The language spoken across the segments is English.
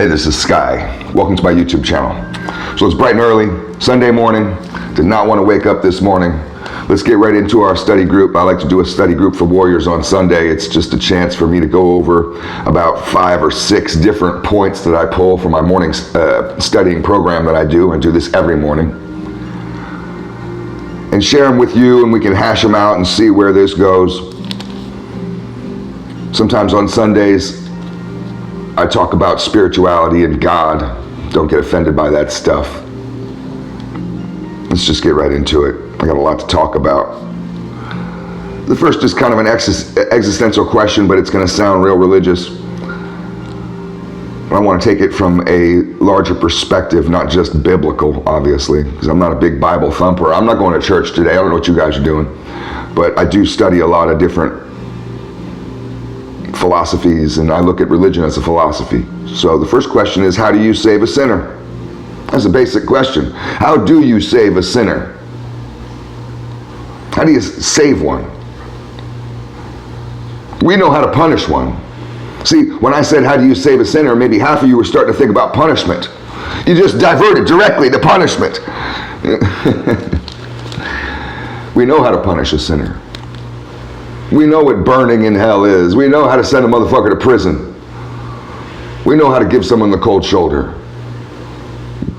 Hey, this is Sky. Welcome to my YouTube channel. So it's bright and early, Sunday morning. Did not want to wake up this morning. Let's get right into our study group. I like to do a study group for warriors on Sunday. It's just a chance for me to go over about 5 or 6 different points that I pull from my morning studying program that I do. I do this every morning. And share them with you, and we can hash them out and see where this goes. Sometimes on Sundays, I talk about spirituality and God. Don't get offended by that stuff. Let's just get right into it. I got a lot to talk about. The first is kind of an existential question, but it's going to sound real religious. I want to take it from a larger perspective, not just biblical, obviously, because I'm not a big Bible thumper. I'm not going to church today. I don't know what you guys are doing, but I do study a lot of different philosophies, and I look at religion as a philosophy. So the first question is, how do you save a sinner? That's a basic question. How do you save a sinner? How do you save one? We know how to punish one. See, when I said, how do you save a sinner, maybe half of you were starting to think about punishment. You just diverted directly to punishment. We know how to punish a sinner. We know what burning in hell is. We know how to send a motherfucker to prison. We know how to give someone the cold shoulder.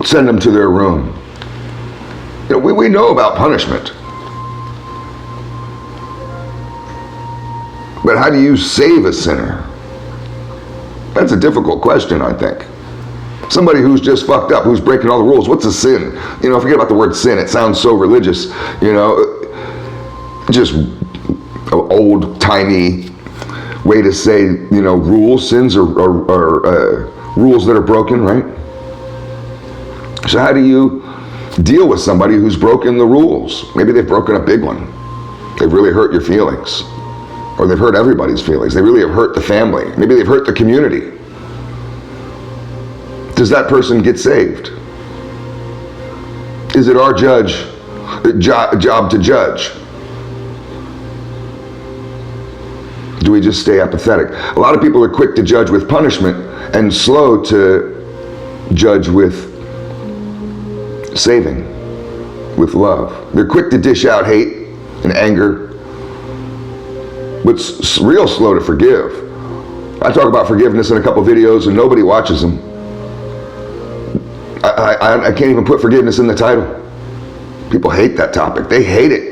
Send them to their room. You know, we know about punishment. But how do you save a sinner? That's a difficult question, I think. Somebody who's just fucked up, who's breaking all the rules. What's a sin? You know, forget about the word sin. It sounds so religious. You know, just an old-timey way to say, you know, rules. Sins are rules that are broken, right? So how do you deal with somebody who's broken the rules? Maybe they've broken a big one. They've really hurt your feelings. Or they've hurt everybody's feelings. They really have hurt the family. Maybe they've hurt the community. Does that person get saved? Is it our job to judge? Do we just stay apathetic? A lot of people are quick to judge with punishment and slow to judge with saving, with love. They're quick to dish out hate and anger, but real slow to forgive. I talk about forgiveness in a couple videos and nobody watches them. I can't even put forgiveness in the title. People hate that topic. They hate it.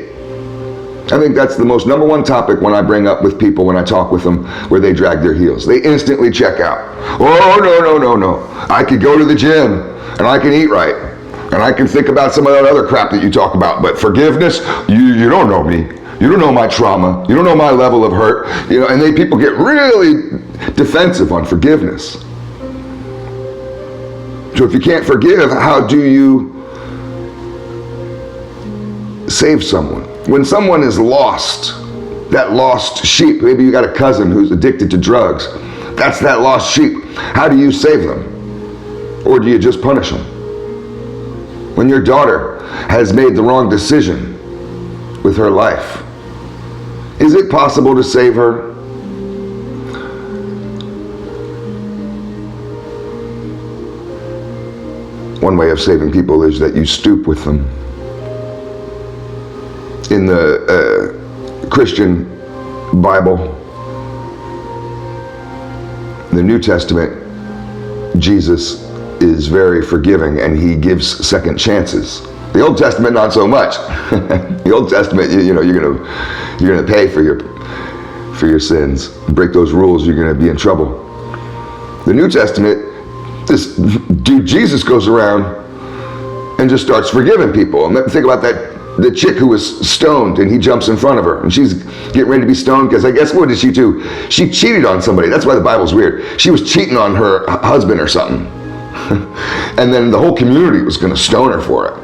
I think that's the most number one topic when I bring up with people, when I talk with them, where they drag their heels. They instantly check out. Oh, no. I could go to the gym and I can eat right. And I can think about some of that other crap that you talk about. But forgiveness, you don't know me. You don't know my trauma. You don't know my level of hurt. You know, and then people get really defensive on forgiveness. So if you can't forgive, how do you save someone? When someone is lost, that lost sheep, maybe you got a cousin who's addicted to drugs, that's that lost sheep. How do you save them? Or do you just punish them? When your daughter has made the wrong decision with her life, is it possible to save her? One way of saving people is that you stoop with them. In the Christian Bible, the New Testament, Jesus is very forgiving and he gives second chances. The Old Testament, not so much. The Old Testament, you know, you're gonna pay for your sins. Break those rules, you're gonna be in trouble. The New Testament, this dude Jesus goes around and just starts forgiving people. And think about the chick who was stoned and he jumps in front of her and she's getting ready to be stoned because I guess what did she do? She cheated on somebody. That's why the Bible's weird. She was cheating on her husband or something. And then the whole community was going to stone her for it.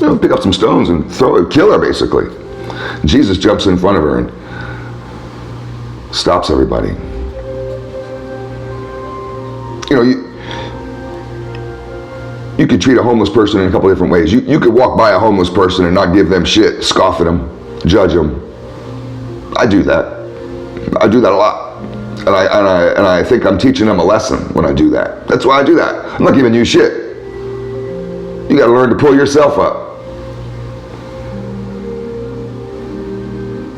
You know, pick up some stones and kill her basically. Jesus jumps in front of her and stops everybody. You know, you could treat a homeless person in a couple different ways. You could walk by a homeless person and not give them shit, scoff at them, judge them. I do that. I do that a lot. And I think I'm teaching them a lesson when I do that. That's why I do that. I'm not giving you shit. You got to learn to pull yourself up.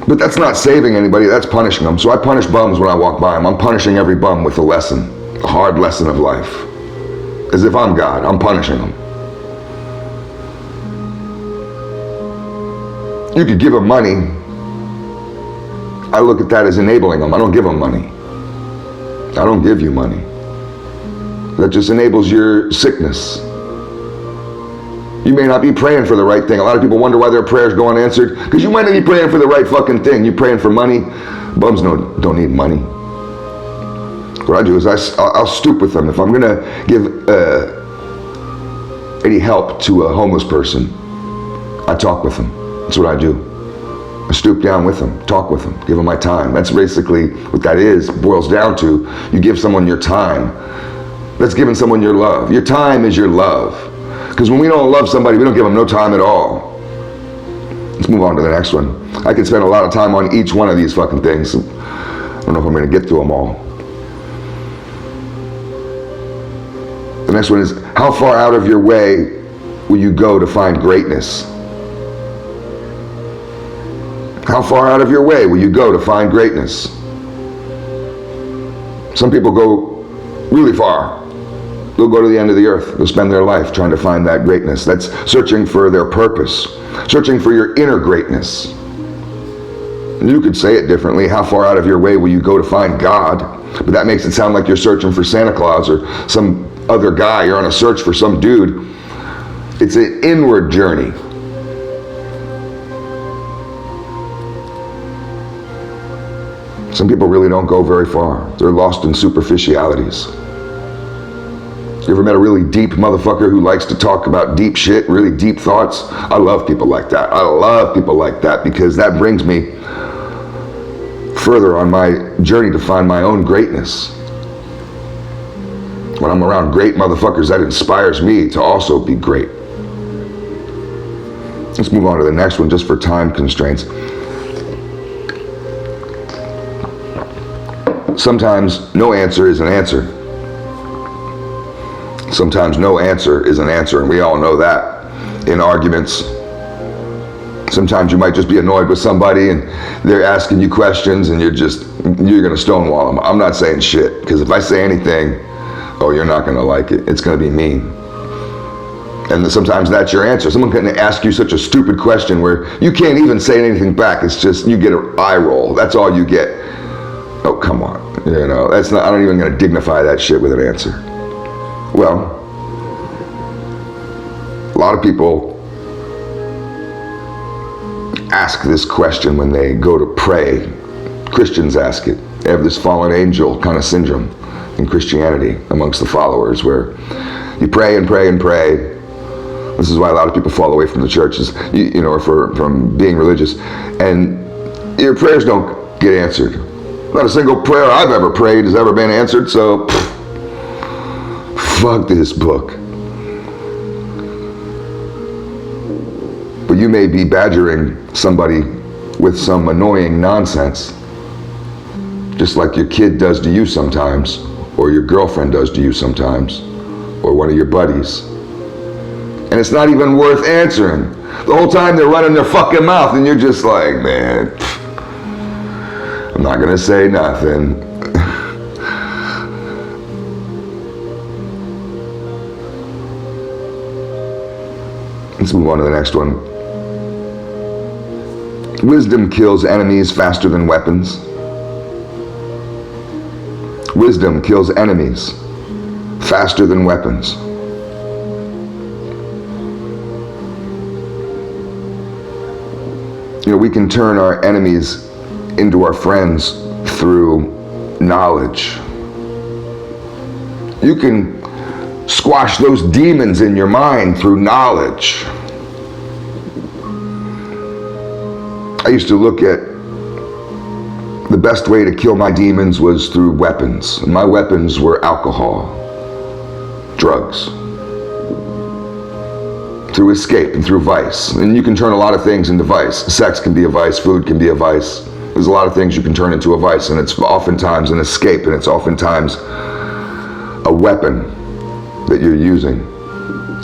But that's not saving anybody, that's punishing them. So I punish bums when I walk by them. I'm punishing every bum with a lesson, a hard lesson of life. As if I'm God, I'm punishing them. You could give them money. I look at that as enabling them. I don't give them money. I don't give you money. That just enables your sickness. You may not be praying for the right thing. A lot of people wonder why their prayers go unanswered, because you might not be praying for the right fucking thing. You're praying for money. Bums don't need money. What I do is I'll stoop with them. If I'm going to give any help to a homeless person, I talk with them. That's what I do. I stoop down with them, talk with them, give them my time. That's basically what that is, boils down to. You give someone your time. That's giving someone your love. Your time is your love. Because when we don't love somebody, we don't give them no time at all. Let's move on to the next one. I could spend a lot of time on each one of these fucking things. I don't know if I'm going to get through them all. The next one is, how far out of your way will you go to find greatness? How far out of your way will you go to find greatness? Some people go really far. They'll go to the end of the earth. They'll spend their life trying to find that greatness. That's searching for their purpose, searching for your inner greatness. You could say it differently. How far out of your way will you go to find God? But that makes it sound like you're searching for Santa Claus or some other guy. You're on a search for some dude. It's an inward journey. Some people really don't go very far. They're lost in superficialities. You ever met a really deep motherfucker who likes to talk about deep shit, really deep thoughts? I love people like that. I love people like that because that brings me further on my journey to find my own greatness. When I'm around great motherfuckers, that inspires me to also be great. Let's move on to the next one just for time constraints. Sometimes no answer is an answer. Sometimes no answer is an answer, and we all know that in arguments. Sometimes you might just be annoyed with somebody and they're asking you questions and you're gonna stonewall them. I'm not saying shit, because if I say anything, oh, you're not gonna like it. It's gonna be mean. And sometimes that's your answer. Someone can ask you such a stupid question where you can't even say anything back. It's just, you get an eye roll. That's all you get. Oh, come on. You know, that's not, I'm not even gonna dignify that shit with an answer. Well, a lot of people ask this question when they go to pray. Christians ask it. They have this fallen angel kind of syndrome in Christianity amongst the followers, where you pray and pray and pray. This is why a lot of people fall away from the churches, or from being religious, and your prayers don't get answered. Not a single prayer I've ever prayed has ever been answered, so fuck this book. But you may be badgering somebody with some annoying nonsense, just like your kid does to you sometimes, or your girlfriend does to you sometimes, or one of your buddies. And it's not even worth answering. The whole time they're running their fucking mouth and you're just like, man, I'm not gonna say nothing. Let's move on to the next one. Wisdom kills enemies faster than weapons. Wisdom kills enemies faster than weapons. We can turn our enemies into our friends through knowledge. You can squash those demons in your mind through knowledge. I used to look at the best way to kill my demons was through weapons. And my weapons were alcohol, drugs, through escape and through vice. And you can turn a lot of things into vice. Sex can be a vice, food can be a vice, There's a lot of things you can turn into a vice, and it's oftentimes an escape, and it's oftentimes a weapon that you're using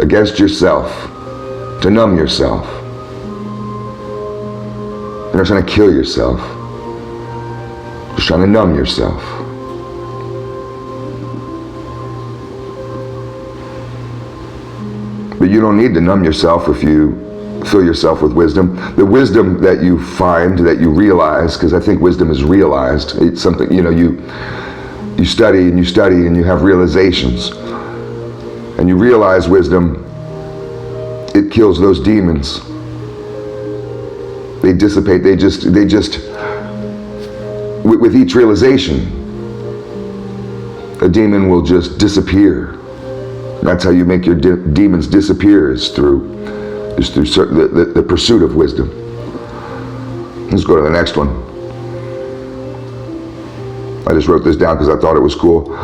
against yourself to numb yourself. You're not trying to kill yourself, just trying to numb yourself. But you don't need to numb yourself if you fill yourself with wisdom. The wisdom that you find, that you realize, because I think wisdom is realized. It's something, you study and you study and you have realizations. And you realize wisdom, it kills those demons. They dissipate, they just, with each realization, a demon will just disappear. That's how you make your demons disappear, is through the pursuit of wisdom. Let's go to the next one. I just wrote this down because I thought it was cool.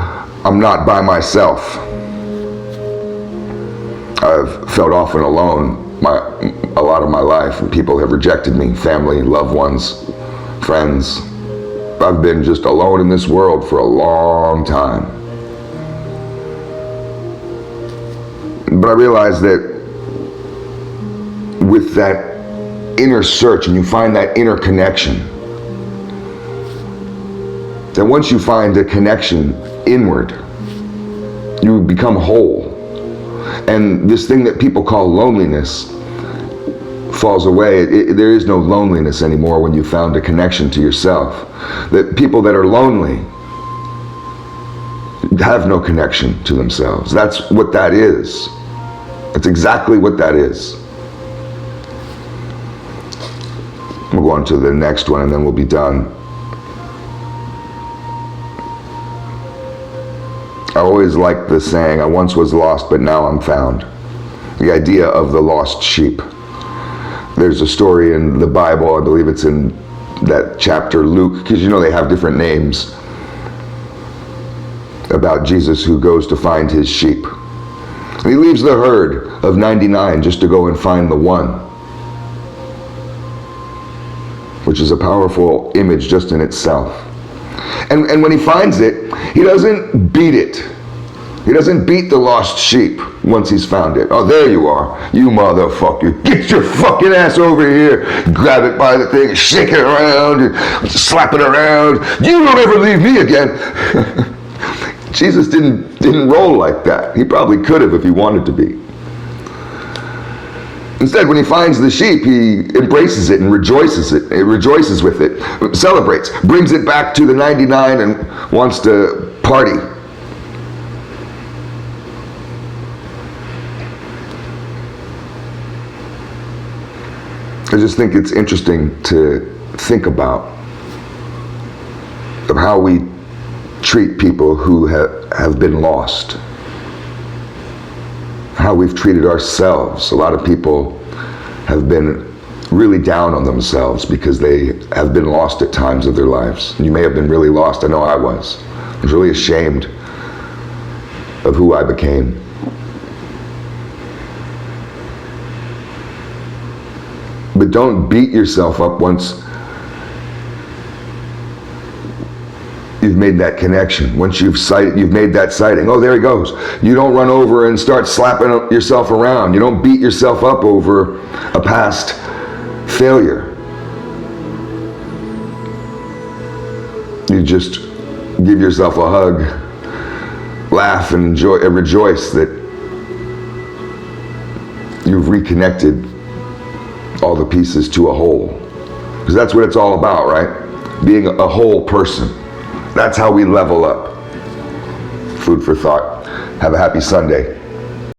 I'm not by myself. I've felt often alone a lot of my life, and people have rejected me, family, loved ones, friends. I've been just alone in this world for a long time. But I realized that with that inner search, and you find that inner connection, that once you find a connection inward, you become whole. And this thing that people call loneliness falls away. There is no loneliness anymore when you found a connection to yourself. That people that are lonely have no connection to themselves. That's what that is. That's exactly what that is. We'll go on to the next one and then we'll be done. I always liked the saying, I once was lost, but now I'm found. The idea of the lost sheep. There's a story in the Bible, I believe it's in that chapter, Luke, because they have different names, about Jesus who goes to find his sheep. And he leaves the herd of 99 just to go and find the one, which is a powerful image just in itself. And when he finds it, he doesn't beat it. He doesn't beat the lost sheep once he's found it. Oh, there you are, you motherfucker. Get your fucking ass over here. Grab it by the thing, shake it around, slap it around. You don't ever leave me again. Jesus didn't roll like that. He probably could have if he wanted to be. Instead, when he finds the sheep, he embraces it and rejoices with it, celebrates, brings it back to the 99 and wants to party. I just think it's interesting to think about of how we treat people who have been lost. How we've treated ourselves. A lot of people have been really down on themselves because they have been lost at times of their lives. You may have been really lost. I know I was. I was really ashamed of who I became. But don't beat yourself up once you've made that connection. Once you've made that sighting. Oh, there he goes. You don't run over and start slapping yourself around. You don't beat yourself up over a past failure. You just give yourself a hug, laugh, and enjoy and rejoice that you've reconnected all the pieces to a whole. Because that's what it's all about, right? Being a whole person. That's how we level up. Food for thought. Have a happy Sunday.